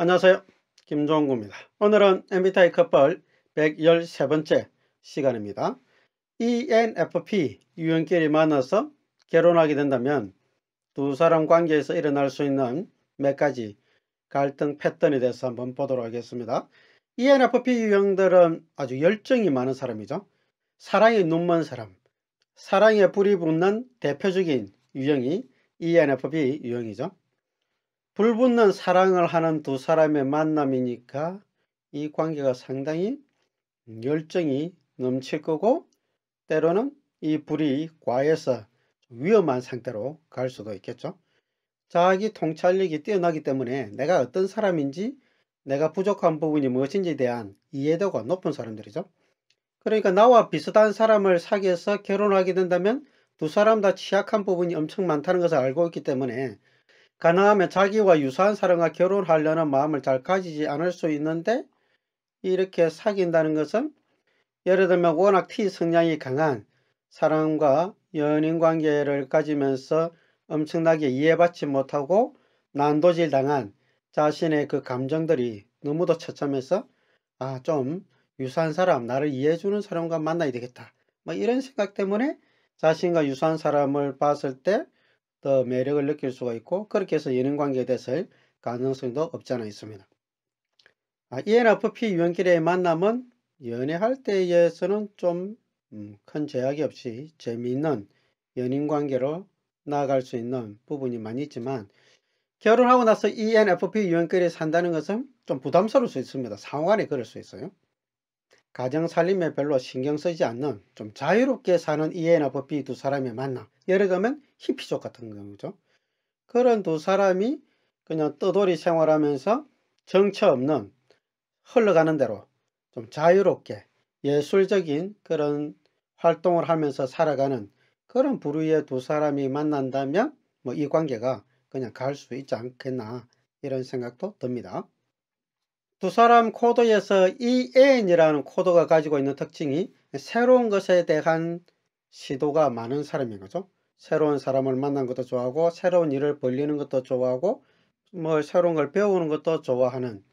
안녕하세요. 김종구입니다. 오늘은 MBTI 커플 113번째 시간입니다. ENFP 유형끼리 만나서 결혼하게 된다면 두 사람 관계에서 일어날 수 있는 몇 가지 갈등 패턴에 대해서 한번 보도록 하겠습니다. ENFP 유형들은 아주 열정이 많은 사람이죠. 사랑에 눈먼 사람, 사랑에 불이 붙는 대표적인 유형이 ENFP 유형이죠. 불붙는 사랑을 하는 두 사람의 만남이니까 이 관계가 상당히 열정이 넘칠 거고, 때로는 이 불이 과해서 위험한 상태로 갈 수도 있겠죠. 자기 통찰력이 뛰어나기 때문에 내가 어떤 사람인지, 내가 부족한 부분이 무엇인지에 대한 이해도가 높은 사람들이죠. 그러니까 나와 비슷한 사람을 사귀어서 결혼하게 된다면 두 사람 다 취약한 부분이 엄청 많다는 것을 알고 있기 때문에 가능하면 자기와 유사한 사람과 결혼하려는 마음을 잘 가지지 않을 수 있는데, 이렇게 사귄다는 것은 예를 들면 워낙 T 성향이 강한 사람과 연인 관계를 가지면서 엄청나게 이해받지 못하고 난도질 당한 자신의 그 감정들이 너무도 처참해서 좀 유사한 사람, 나를 이해해주는 사람과 만나야 되겠다, 뭐 이런 생각 때문에 자신과 유사한 사람을 봤을 때 더 매력을 느낄 수가 있고, 그렇게 해서 연인관계에 대해서 가능성도 없지 않아 있습니다. ENFP 유형끼리의 만남은 연애할 때에서는 좀 큰 제약이 없이 재미있는 연인관계로 나아갈 수 있는 부분이 많이 있지만, 결혼하고 나서 ENFP 유형끼리 산다는 것은 좀 부담스러울 수 있습니다. 상호간에 그럴 수 있어요. 가정 살림에 별로 신경 쓰지 않는 좀 자유롭게 사는 ENFP 두 사람의 만남, 예를 들면 히피족 같은 경우죠. 그런 두 사람이 그냥 떠돌이 생활하면서 정처 없는, 흘러가는 대로 좀 자유롭게 예술적인 그런 활동을 하면서 살아가는 그런 부류의 두 사람이 만난다면 뭐 이 관계가 그냥 갈 수 있지 않겠나, 이런 생각도 듭니다. 두 사람 코드에서 EN이라는 코드가 가지고 있는 특징이 새로운 것에 대한 시도가 많은 사람인 거죠. 새로운 사람을 만난 것도 좋아하고, 새로운 일을 벌리는 것도 좋아하고, 뭐 새로운 걸 배우는 것도 좋아하는,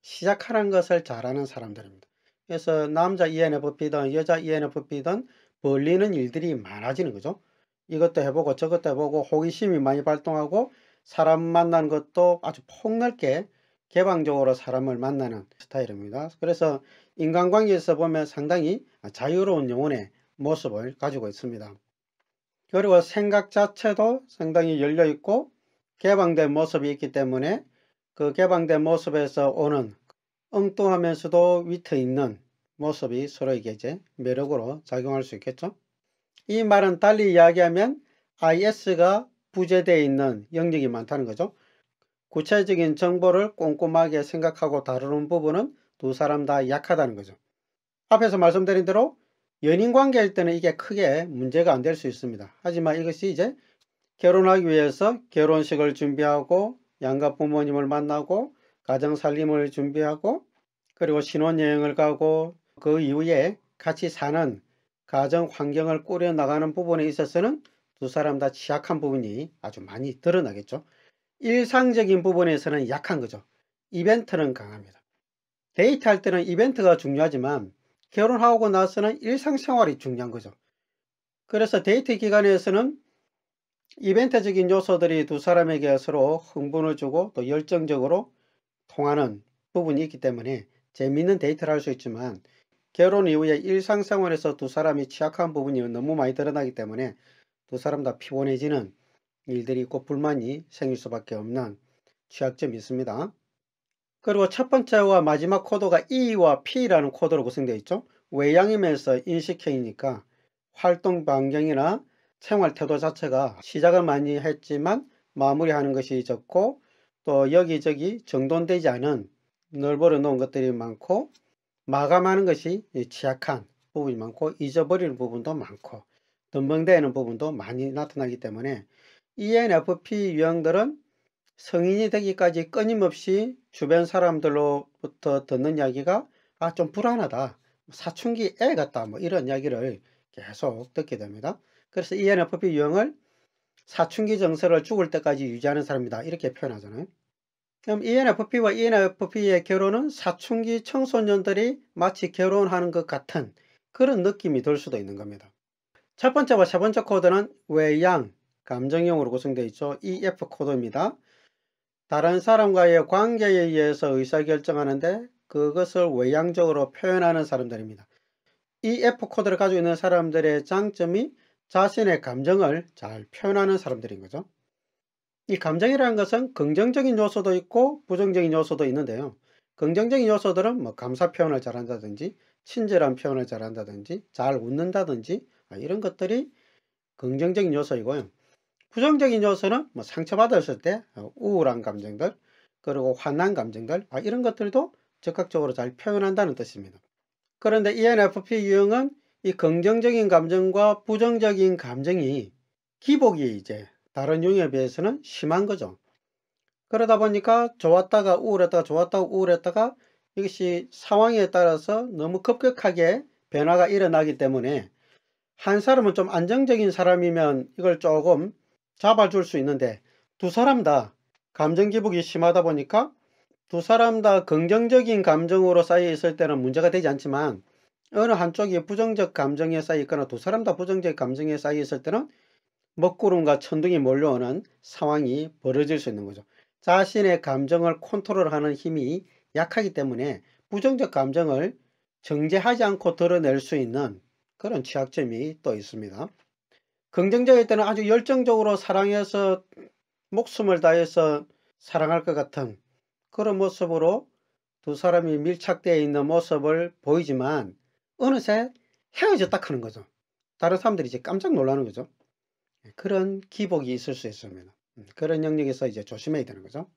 시작하는 것을 잘하는 사람들입니다. 그래서 남자 ENFP든 여자 ENFP든 벌리는 일들이 많아지는 거죠. 이것도 해보고 저것도 해보고 호기심이 많이 발동하고, 사람 만나는 것도 아주 폭넓게 개방적으로 사람을 만나는 스타일입니다. 그래서 인간관계에서 보면 상당히 자유로운 영혼의 모습을 가지고 있습니다. 그리고 생각 자체도 상당히 열려있고 개방된 모습이 있기 때문에 그 개방된 모습에서 오는 엉뚱하면서도 위트 있는 모습이 서로에게 이제 매력으로 작용할 수 있겠죠. 이 말은 달리 이야기하면 IS가 부재되어 있는 영역이 많다는 거죠. 구체적인 정보를 꼼꼼하게 생각하고 다루는 부분은 두 사람 다 약하다는 거죠. 앞에서 말씀드린 대로 연인관계일 때는 이게 크게 문제가 안 될 수 있습니다. 하지만 이것이 이제 결혼하기 위해서 결혼식을 준비하고, 양가 부모님을 만나고, 가정살림을 준비하고, 그리고 신혼여행을 가고, 그 이후에 같이 사는 가정 환경을 꾸려나가는 부분에 있어서는 두 사람 다 취약한 부분이 아주 많이 드러나겠죠. 일상적인 부분에서는 약한 거죠. 이벤트는 강합니다. 데이트할 때는 이벤트가 중요하지만 결혼하고 나서는 일상생활이 중요한 거죠. 그래서 데이트 기간에서는 이벤트적인 요소들이 두 사람에게 서로 흥분을 주고 또 열정적으로 통하는 부분이 있기 때문에 재미있는 데이트를 할 수 있지만, 결혼 이후에 일상생활에서 두 사람이 취약한 부분이 너무 많이 드러나기 때문에 두 사람 다 피곤해지는 일들이 있고 불만이 생길 수밖에 없는 취약점이 있습니다. 그리고 첫 번째와 마지막 코드가 E와 P라는 코드로 구성되어 있죠. 외향이면서 인식형이니까 활동 반경이나 생활 태도 자체가 시작을 많이 했지만 마무리하는 것이 적고, 또 여기저기 정돈되지 않은 널브러 놓은 것들이 많고, 마감하는 것이 취약한 부분이 많고, 잊어버리는 부분도 많고, 덤벙대는 부분도 많이 나타나기 때문에 ENFP 유형들은 성인이 되기까지 끊임없이 주변 사람들로부터 듣는 이야기가 좀 불안하다, 사춘기 애 같다, 뭐 이런 이야기를 계속 듣게 됩니다. 그래서 ENFP 유형을 사춘기 정서를 죽을 때까지 유지하는 사람이다, 이렇게 표현하잖아요. 그럼 ENFP와 ENFP의 결혼은 사춘기 청소년들이 마치 결혼하는 것 같은 그런 느낌이 들 수도 있는 겁니다. 첫 번째와 세 번째 코드는 외양, 감정형으로 구성되어 있죠. EF 코드입니다. 다른 사람과의 관계에 의해서 의사결정하는데 그것을 외향적으로 표현하는 사람들입니다. EF 코드를 가지고 있는 사람들의 장점이 자신의 감정을 잘 표현하는 사람들인 거죠. 이 감정이라는 것은 긍정적인 요소도 있고 부정적인 요소도 있는데요. 긍정적인 요소들은 뭐 감사 표현을 잘한다든지 친절한 표현을 잘한다든지 잘 웃는다든지 이런 것들이 긍정적인 요소이고요. 부정적인 요소는 뭐 상처받았을 때 우울한 감정들 그리고 화난 감정들 이런 것들도 적극적으로 잘 표현한다는 뜻입니다. 그런데 ENFP 유형은 이 긍정적인 감정과 부정적인 감정이 기복이 이제 다른 유형에 비해서는 심한 거죠. 그러다 보니까 좋았다가 우울했다가 좋았다가 우울했다가 이것이 상황에 따라서 너무 급격하게 변화가 일어나기 때문에 한 사람은 좀 안정적인 사람이면 이걸 조금 잡아줄 수 있는데 두 사람 다 감정 기복이 심하다 보니까 두 사람 다 긍정적인 감정으로 쌓여 있을 때는 문제가 되지 않지만 어느 한쪽이 부정적 감정에 쌓여 있거나 두 사람 다 부정적 감정에 쌓여 있을 때는 먹구름과 천둥이 몰려오는 상황이 벌어질 수 있는 거죠. 자신의 감정을 컨트롤하는 힘이 약하기 때문에 부정적 감정을 정제하지 않고 드러낼 수 있는 그런 취약점이 또 있습니다. 긍정적일 때는 아주 열정적으로 사랑해서 목숨을 다해서 사랑할 것 같은 그런 모습으로 두 사람이 밀착되어 있는 모습을 보이지만 어느새 헤어졌다 하는 거죠. 다른 사람들이 이제 깜짝 놀라는 거죠. 그런 기복이 있을 수 있습니다. 그런 영역에서 이제 조심해야 되는 거죠.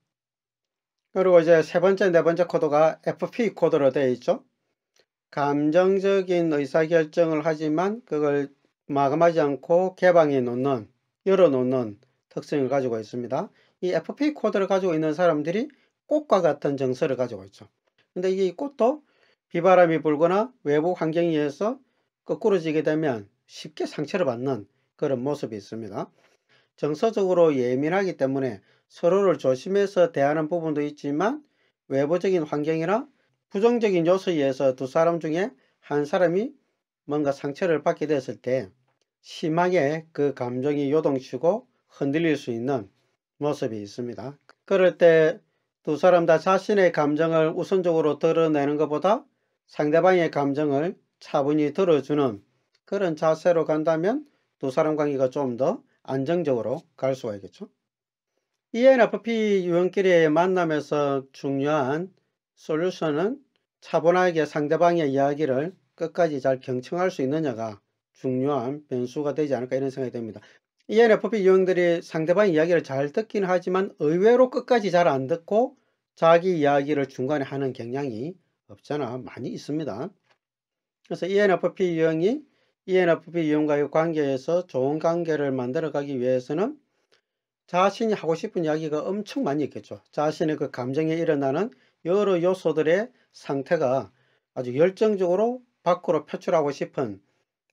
그리고 이제 세 번째, 네 번째 코드가 FP 코드로 되어 있죠. 감정적인 의사결정을 하지만 그걸 마감하지 않고 개방해 놓는, 열어놓는 특성을 가지고 있습니다. 이 FP 코드를 가지고 있는 사람들이 꽃과 같은 정서를 가지고 있죠. 근데 이 꽃도 비바람이 불거나 외부 환경에 의해서 거꾸러지게 되면 쉽게 상처를 받는 그런 모습이 있습니다. 정서적으로 예민하기 때문에 서로를 조심해서 대하는 부분도 있지만 외부적인 환경이나 부정적인 요소에 의해서 두 사람 중에 한 사람이 뭔가 상처를 받게 됐을 때 심하게 그 감정이 요동치고 흔들릴 수 있는 모습이 있습니다. 그럴 때 두 사람 다 자신의 감정을 우선적으로 드러내는 것보다 상대방의 감정을 차분히 들어주는 그런 자세로 간다면 두 사람 관계가 좀 더 안정적으로 갈 수가 있겠죠. ENFP 유형끼리의 만남에서 중요한 솔루션은 차분하게 상대방의 이야기를 끝까지 잘 경청할 수 있느냐가 중요한 변수가 되지 않을까 이런 생각이 듭니다. ENFP 유형들이 상대방 이야기를 잘 듣긴 하지만 의외로 끝까지 잘 안 듣고 자기 이야기를 중간에 하는 경향이 없잖아 많이 있습니다. 그래서 ENFP 유형이 ENFP 유형과의 관계에서 좋은 관계를 만들어가기 위해서는 자신이 하고 싶은 이야기가 엄청 많이 있겠죠. 자신의 그 감정에 일어나는 여러 요소들의 상태가 아주 열정적으로 밖으로 표출하고 싶은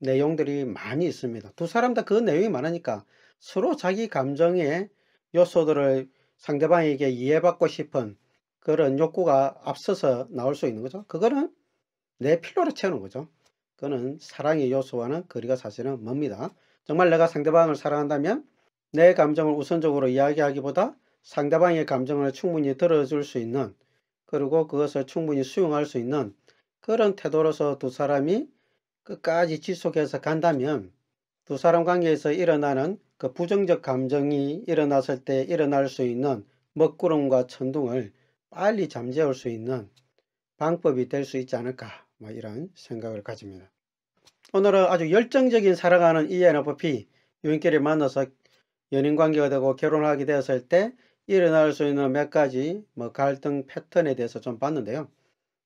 내용들이 많이 있습니다. 두 사람 다 그 내용이 많으니까 서로 자기 감정의 요소들을 상대방에게 이해받고 싶은 그런 욕구가 앞서서 나올 수 있는 거죠. 그거는 내 필요를 채우는 거죠. 그거는 사랑의 요소와는 거리가 사실은 멉니다. 정말 내가 상대방을 사랑한다면 내 감정을 우선적으로 이야기하기보다 상대방의 감정을 충분히 들어줄 수 있는 그리고 그것을 충분히 수용할 수 있는 그런 태도로서 두 사람이 끝까지 지속해서 간다면 두 사람 관계에서 일어나는 그 부정적 감정이 일어났을 때 일어날 수 있는 먹구름과 천둥을 빨리 잠재울 수 있는 방법이 될 수 있지 않을까 이런 생각을 가집니다. 오늘은 아주 열정적인 사랑하는 ENFP 유인끼리 만나서 연인관계가 되고 결혼하게 되었을 때 일어날 수 있는 몇 가지 갈등 패턴에 대해서 좀 봤는데요.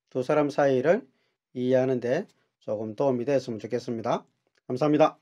두 사람 사이를 이해하는 데 조금 도움이 됐으면 좋겠습니다. 감사합니다.